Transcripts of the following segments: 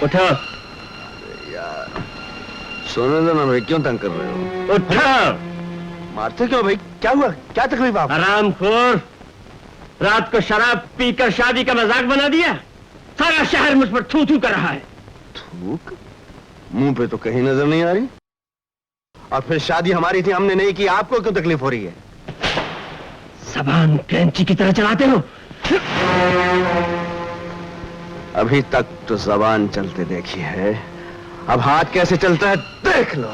उठो। यार सोने दो ना भाई, क्यों तंग कर रहे हो? उठो। मारते क्यों भाई? क्या हुआ? क्या तकलीफ आप? हरामखोर, रात को शराब पीकर शादी का मजाक बना दिया। सारा शहर मुझ पर थू थू कर रहा है। थूक? मुंह पे तो कहीं नजर नहीं आ रही। और फिर शादी हमारी थी, हमने नहीं की, आपको क्यों तकलीफ हो रही है? ज़बान कैंची की तरह चलाते हो। अभी तक तो जबान चलते देखी है, अब हाथ कैसे चलता है देख लो।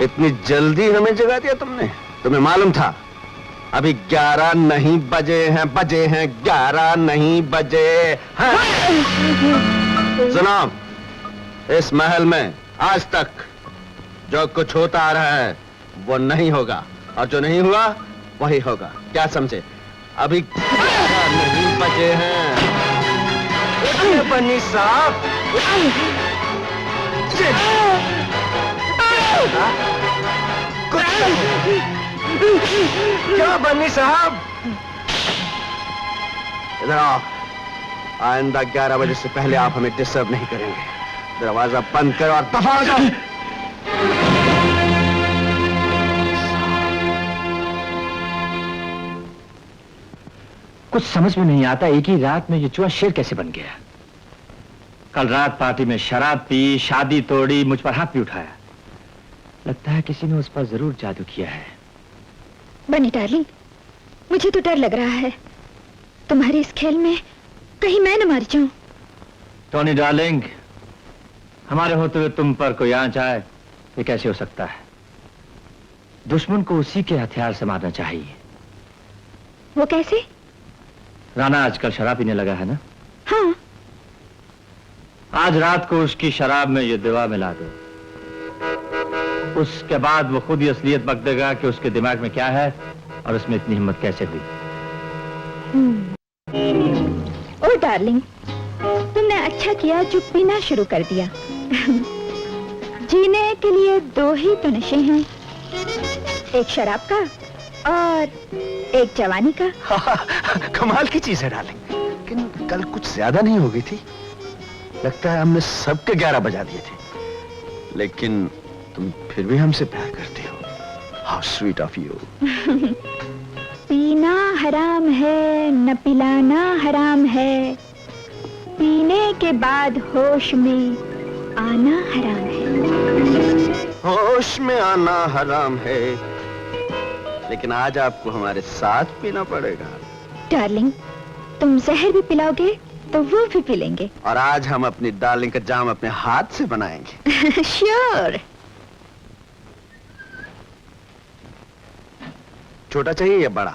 इतनी जल्दी हमें जगा दिया तुमने? तुम्हें मालूम था अभी 11 नहीं बजे हैं, 11 नहीं बजे हैं। सुनो, इस महल में आज तक जो कुछ होता आ रहा है वो नहीं होगा, और जो नहीं हुआ वही होगा। क्या समझे? अभी 11 नहीं बजे हैं। उठिए बन्नी साहब। क्या बन्नी साहब? इधर आओ। आइंदा 11 बजे से पहले आप हमें डिस्टर्ब नहीं करेंगे। दरवाजा बंद करो और दफा हो जाओ। कुछ समझ में नहीं आता, एक ही रात में ये चूहा शेर कैसे बन गया। कल रात पार्टी में शराब पी, शादी तोड़ी, मुझ पर हाथ भी उठाया। लगता है किसी ने उस पर जरूर जादू किया है। बनी डार्लिंग, मुझे तो डर लग रहा है तुम्हारे इस खेल में कहीं मैं न मार जाऊं। टोनी डार्लिंग, हमारे होते हुए तुम पर कोई आंच आए, ये कैसे हो सकता है? दुश्मन को उसी के हथियार से मारना चाहिए। वो कैसे? राणा आजकल शराब पीने लगा है ना? हाँ। आज रात को उसकी शराब में ये दवा मिला दो। उसके बाद वो खुद ही असलियत बक देगा कि उसके दिमाग में क्या है और उसमें इतनी हिम्मत कैसे हुई। ओ डार्लिंग, तुमने अच्छा किया चुप पीना शुरू कर दिया। जीने के लिए दो ही तो नशे हैं, एक शराब का और एक जवानी का। कमाल की चीज है डार्लिंग, लेकिन कल कुछ ज्यादा नहीं हो गई थी? लगता है हमने सबके 11 बजा दिए थे। लेकिन तुम फिर भी हमसे प्यार करती हो। How sweet of you. पीना हराम है न पिलाना हराम है, पीने के बाद होश में आना हराम है। होश में आना हराम है, लेकिन आज आपको हमारे साथ पीना पड़ेगा। डार्लिंग, तुम जहर भी पिलाओगे तो वो भी पी लेंगे। और आज हम अपनी डार्लिंग का जाम अपने हाथ से बनाएंगे। श्योर। छोटा चाहिए या बड़ा?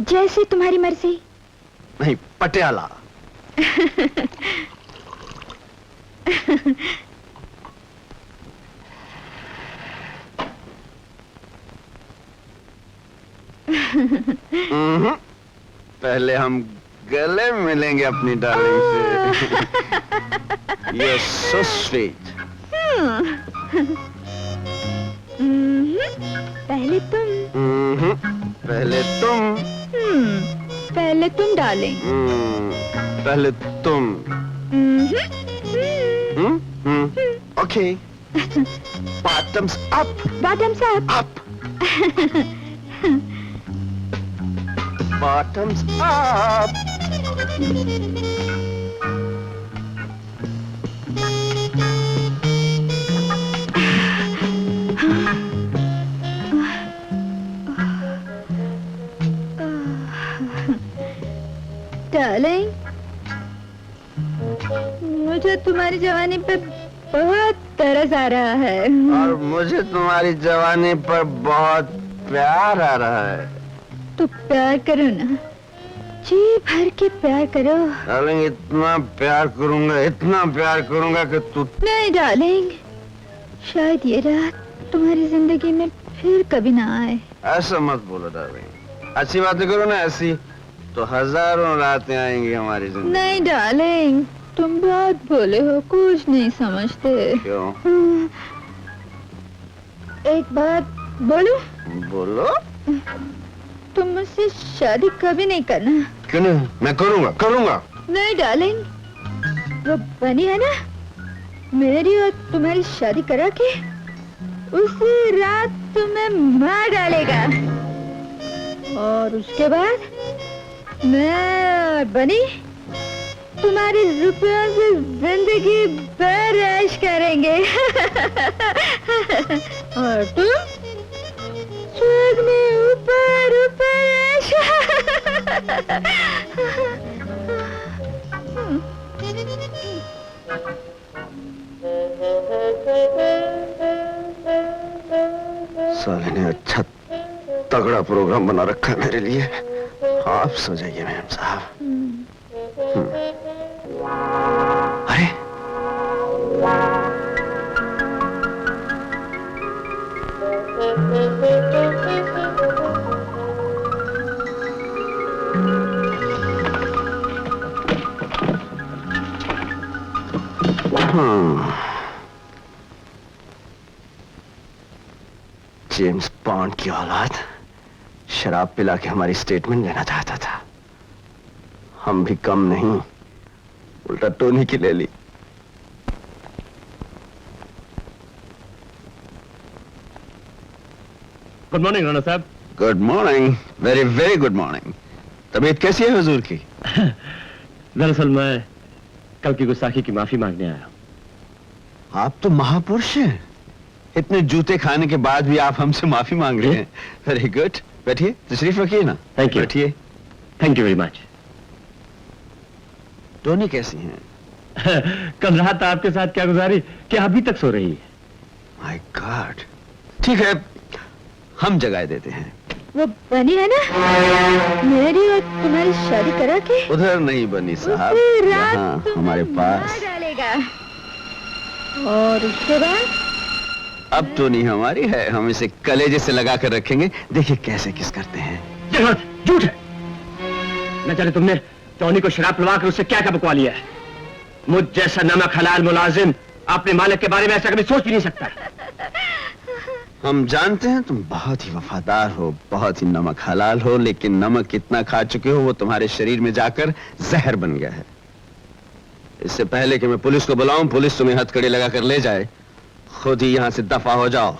जैसे तुम्हारी मर्जी। नहीं, पटियाला। पहले हम गले मिलेंगे अपनी डार्लिंग से। You're so sweet. पहले तुम। पहले तुम। पहले तुम डार्लिंग। पहले तुम। Okay. Bottoms up. Bottoms up. Up. Bottoms up. Darling, मुझे तुम्हारी जवानी पे बहुत तरस आ रहा है। और मुझे तुम्हारी जवानी पर बहुत प्यार आ रहा है। तो प्यार करो ना, जी भर के प्यार करो। डार्लिंग, इतना प्यार करूंगा, इतना प्यार करूंगा कि तू। नहीं डार्लिंग, शायद ये रात तुम्हारी जिंदगी में फिर कभी ना आए। ऐसा मत बोलो डार्लिंग, अच्छी बातें करो ना, ऐसी तो हजारों रातें आएंगी हमारी जिंदगी। नहीं डार्लिंग, तुम बहुत भोले हो, कुछ नहीं समझते। क्यों? एक बात बोलूं? बोलो। तुम मुझसे शादी कभी नहीं करना। क्यों नहीं? मैं करूंगा करूंगा। नहीं डार्लिंग, वो बनी है ना, मेरी और तुम्हारी शादी करा के उसी रात तुम्हें मार डालेगा, और उसके बाद मैं और बनी तुम्हारे रुपयों से जिंदगी भर ऐश करेंगे। और तुम स्वर्ग में ऊपर ऊपर ऐश। साले ने अच्छा तगड़ा प्रोग्राम बना रखा है मेरे लिए। आप सो जाइए मैम साहब। अरे जेम्स बॉन्ड की औलाद शराब पिला के हमारी स्टेटमेंट लेना चाहता था। हम भी कम नहीं, उल्टा टोनी की ले ली। गुड मॉर्निंग राणा साहब। Good morning, very very good morning. तबीयत कैसी है हुजूर की? दरअसल मैं कल की गुस्ताखी की माफी मांगने आया हूं। आप तो महापुरुष हैं। इतने जूते खाने के बाद भी आप हमसे माफी मांग रहे हैं। Very good. बैठिए, तशरीफ रखिए ना। Thank you. बैठिए। Thank you very much. Tony कैसी हैं? कल रात आपके साथ क्या गुजारी कि अभी तक सो रही है। My God. ठीक है, हम जगह देते हैं। वो बनी है ना, मेरी और तुम्हारी शादी करा के उधर नहीं बनी साहब, उसी रात यहाँ तुम्हें हमारे पास। मार डालेगा, और उसके बाद अब टोनी हमारी है, हम इसे कलेजे से लगा कर रखेंगे। देखिए कैसे किस करते हैं। ये बात झूठ है। न जाने तुमने टोनी को शराब पिलवा कर उससे क्या क्या बकवा लिया है। मुझ जैसा नमक हलाल मुलाजिम अपने मालिक के बारे में ऐसा कभी सोच भी नहीं सकता। हम जानते हैं तुम बहुत ही वफादार हो, बहुत ही नमक हलाल हो, लेकिन नमक इतना खा चुके हो वो तुम्हारे शरीर में जाकर जहर बन गया है। इससे पहले कि मैं पुलिस को बुलाऊं, पुलिस तुम्हें हथकड़ी लगाकर ले जाए, खुद ही यहां से दफा हो जाओ।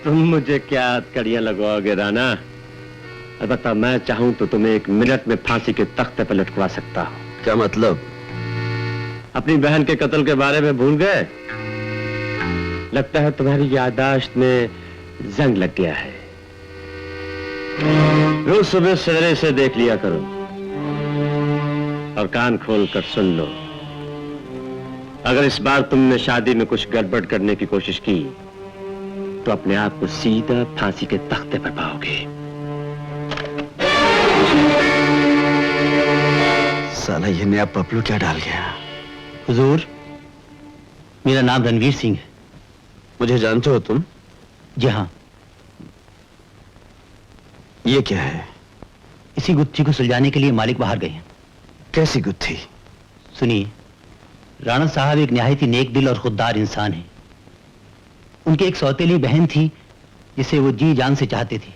तुम मुझे क्या हथकड़ियां लगवाओगे राणा? अलबत्ता मैं चाहूं तो तुम्हें 1 मिनट में फांसी के तख्ते पर लटकवा सकता हूं। क्या मतलब? अपनी बहन के कत्ल के बारे में भूल गए? लगता है तुम्हारी याददाश्त में जंग लग गया है। रोज सुबह सवेरे से देख लिया करो और कान खोल कर सुन लो। अगर इस बार तुमने शादी में कुछ गड़बड़ करने की कोशिश की तो अपने आप को सीधा फांसी के तख्ते पर पाओगे। साला ये नया पपलू क्या डाल गया? हुजूर, मेरा नाम रणवीर सिंह है। मुझे जानते हो तुम? जी हाँ। ये क्या है? इसी गुत्थी को सुलझाने के लिए मालिक बाहर गए हैं। कैसी गुत्थी? सुनिए, राणा साहब एक निहायत ही नेक दिल और खुददार इंसान हैं। उनकी एक सौतेली बहन थी जिसे वो जी जान से चाहते थे,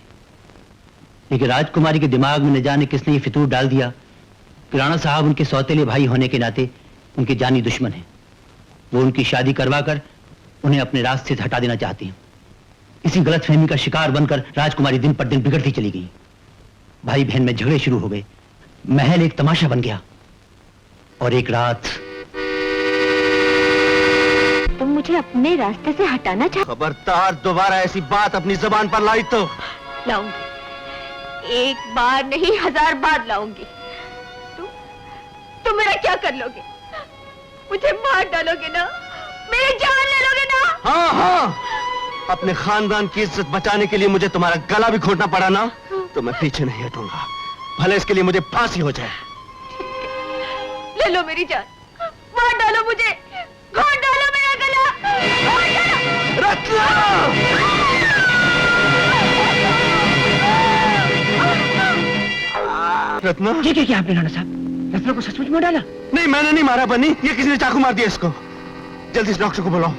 लेकिन राजकुमारी के दिमाग में न जाने किसने ये फितूर डाल दिया कि राणा साहब उनके सौतेले भाई होने के नाते उनके जानी दुश्मन हैं। वो उनकी शादी करवा कर उन्हें अपने रास्ते से हटा देना चाहती हैं। इसी गलतफहमी का शिकार बनकर राजकुमारी दिन पर दिन बिगड़ती चली गई। भाई बहन में झगड़े शुरू हो गए, महल एक तमाशा बन गया। और एक रात तुम मुझे अपने रास्ते से हटाना चाहते? खबरदार दोबारा ऐसी बात अपनी जबान पर लाई तो लाऊंगी, 1 बार नहीं 1000 बार लाऊंगी। तुम मेरा क्या कर लोगे? मुझे मार डालोगे ना? मेरी जान ले लोगे ना? हाँ हाँ, अपने खानदान की इज्जत बचाने के लिए मुझे तुम्हारा गला भी घोटना पड़ा ना, तो मैं पीछे नहीं हटूंगा, भले इसके लिए मुझे फांसी हो जाए। ले लो मेरी जान, मार डालो मुझे, घोट डालो मेरा गला, घोट डालो। रत्ना! रत्ना? ये क्या किया आपने राणा साहब? रत्ना को सचमुच में डाला? नहीं, मैंने नहीं मारा बनी, ये किसी ने चाकू मार दिया इसको। जल्दी से डॉक्टर को बुलाओ।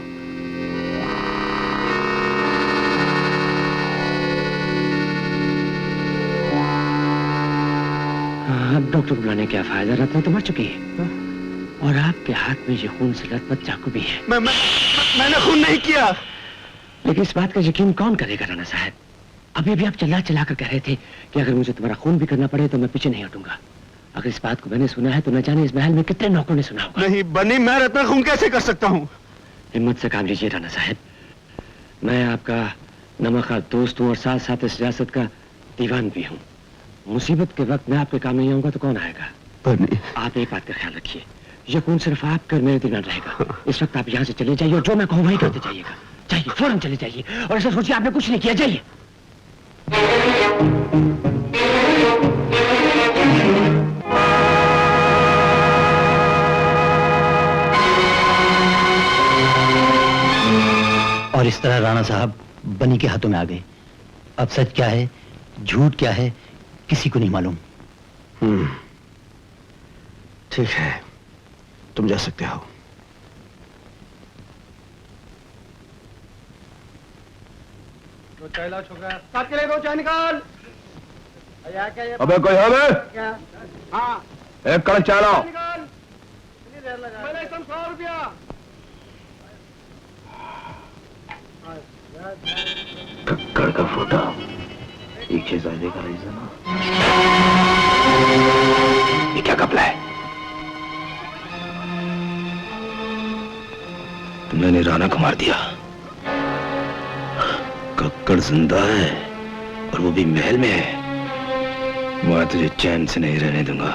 अब डॉक्टर को बुलाने क्या फायदा, रत्ना तो मर चुकी है और आपके हाथ में ये खून से लथपथ चाकू भी है। मैंने खून नहीं किया। लेकिन इस बात का यकीन कौन करेगा राणा साहब? अभी भी आप चिल्ला चिल्ला कर कह रहे थे कि अगर मुझे तुम्हारा खून भी करना पड़े तो मैं पीछे नहीं हटूंगा। अगर इस बात को मैंने सुना है तो न जाने इस महल में कितने नौकरों ने सुना होगा। नहीं बनी, मैं रत्ना खून कैसे कर सकता हूँ? हिम्मत से काम लीजिए राणा साहब, मैं आपका नमखा दोस्त हूँ और साथ साथ इस रियासत का दीवान भी हूँ। मुसीबत के वक्त मैं आपके काम नहीं आऊंगा तो कौन आएगा? बनी, आप एक बात का ख्याल रखिए, यह खून सिर्फ आपका और मेरे दीवान रहेगा। इस वक्त आप यहाँ से चले जाइए और जो मैं कहूँ वही करते जाइएगा। जाइए, फौरन चले जाइए और ऐसा सोचिए आपने कुछ नहीं किया। जाइए। और इस तरह राणा साहब बनी के हाथों में आ गए। अब सच क्या है, झूठ क्या है, किसी को नहीं मालूम। ठीक है, तुम जा सकते हो। अबे कोई है बे? एक कड़क चाय लाओ। कक्कड़ का फोटा, एक चीज आने का रीजन। ये क्या कपड़ा है? मैंने राणा को मार दिया। कक्कड़ जिंदा है और वो भी महल में है। मैं तुझे चैन से नहीं रहने दूंगा।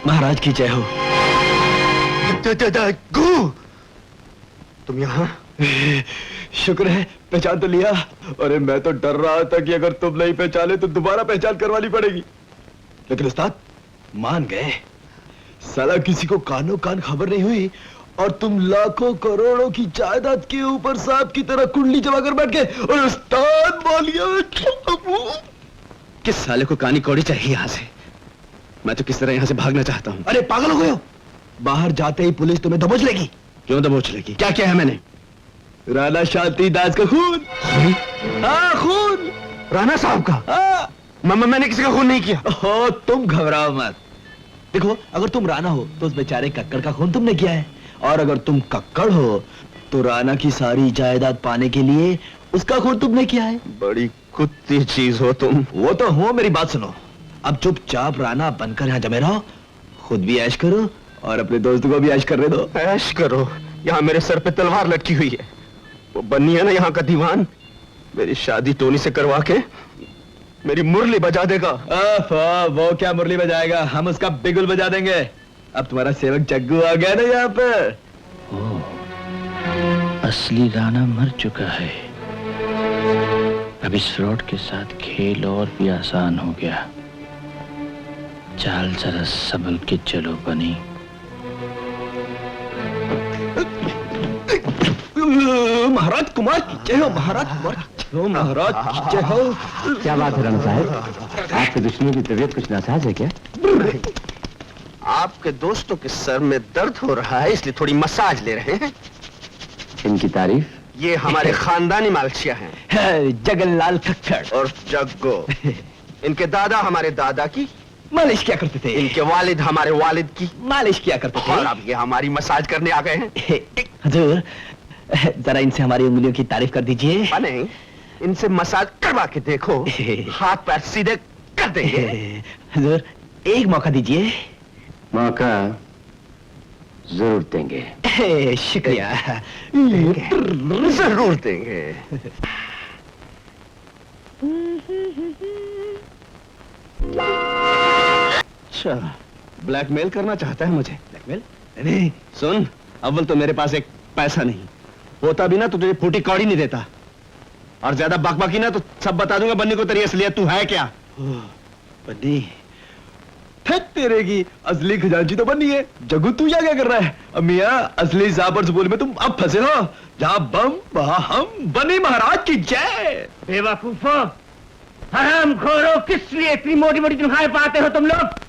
महाराज की जय हो। गु, तुम यहाँ? शुक्र है पहचान तो लिया। अरे मैं तो डर रहा था कि अगर तुम नहीं पहचाने तो दोबारा पहचान करवानी पड़ेगी। लेकिन उस्ताद मान गए। साला किसी को कानों कान खबर नहीं हुई और तुम लाखों करोड़ों की जायदाद के ऊपर सांप की तरह कुंडली जमा कर बैठ गए। और उस्ताद बोलिए किस साले को कानी कौड़ी चाहिए यहाँ से? मैं तो किस तरह यहाँ से भागना चाहता हूँ। अरे पागल हो गए हो? बाहर जाते ही पुलिस तुम्हें दबोच लेगी। क्यों दबोच लेगी? क्या किया है मैंने? राणा शांति दास का खून। हाँ खून, राणा साहब का? हाँ। मैंने किसी का खून नहीं किया। हो तुम घबराओ मत। देखो अगर तुम राणा हो तो उस बेचारे कक्कड़ का खून तुमने किया है, और अगर तुम कक्कड़ हो तो राणा की सारी जायदाद पाने के लिए उसका खून तुमने किया है। बड़ी कुत्ती चीज हो तुम। वो तो हो, मेरी बात सुनो। अब चुपचाप राणा बनकर यहाँ जमे रहो, खुद भी ऐश करो और अपने दोस्त को भी ऐश करने दो। ऐश करो? यहाँ मेरे सर पे तलवार लटकी हुई है। वो बन्नी है ना यहाँ का दीवान, मेरी शादी टोनी से करवा के मेरी मुरली बजा देगा। वो क्या मुरली बजाएगा, हम उसका बिगुल बजा देंगे। अब तुम्हारा सेवक जग्गू आ गया ना यहाँ पर। असली राणा मर चुका है। अब इस फ्रॉड के साथ खेल और भी आसान हो गया। चाल जरा संभल के चलो बनी। महाराज कुमार की जय हो, महाराज कुमार की जय हो, महाराज की जय हो। क्या बात है राणा साहब, आपके दुश्मनों की तबीयत कुछ नासाज है क्या? आपके दोस्तों के सर में दर्द हो रहा है इसलिए थोड़ी मसाज ले रहे हैं। इनकी तारीफ? ये हमारे खानदानी मालचिया हैं। जगनलाल कक्कड़ और जग्गो इनके दादा हमारे दादा की मालिश क्या करते थे। इनके वालिद हमारे वालिद की मालिश किया करते थे। और अब ये हमारी मसाज करने आ गए हैं। हजूर जरा इनसे हमारी उंगलियों की तारीफ कर दीजिए। नहीं, इनसे मसाज करवा के देखो, हाथ पैर सीधे कर देंगे। हुजूर, एक मौका दीजिए। मौका जरूर देंगे। शुक्रिया। जरूर देंगे। अच्छा, ब्लैकमेल करना चाहता है मुझे। ब्लैकमेल? नहीं, सुन, अव्वल तो मेरे पास एक पैसा नहीं, होता भी ना तो तुझे फूटी कौड़ी नहीं देता, और ज्यादा बकबकी ना तो सब बता दूंगा बन्नी को तेरी असलियत तू है क्या। बन्नी, थक तेरे की असली खजांची तो बन्नी है। जग्गू तू यहाँ क्या कर रहा है? अब मियां, असली जाबर से बोल में तुम अब फंसे हो। जहाँ बम वहाँ हम। बन्नी महाराज की जय। बेवकूफो, हरामखोरो, किस लिए इतनी मोटी मोटी तनख्वाहें पाते हो तुम लोग?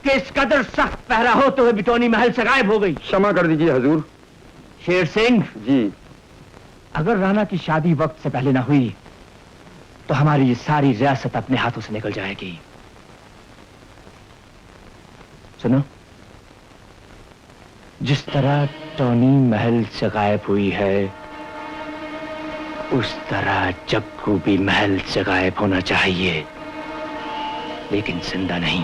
कि इस कदर सख्त पहरा होते हुए बिटौनी महल से गायब हो गई। क्षमा कर दीजिए हजूर। शेर सिंह जी। अगर राणा की शादी वक्त से पहले ना हुई तो हमारी ये सारी रियासत अपने हाथों से निकल जाएगी। सुनो, जिस तरह टोनी महल से गायब हुई है उस तरह जग्गू भी महल से गायब होना चाहिए, लेकिन जिंदा नहीं।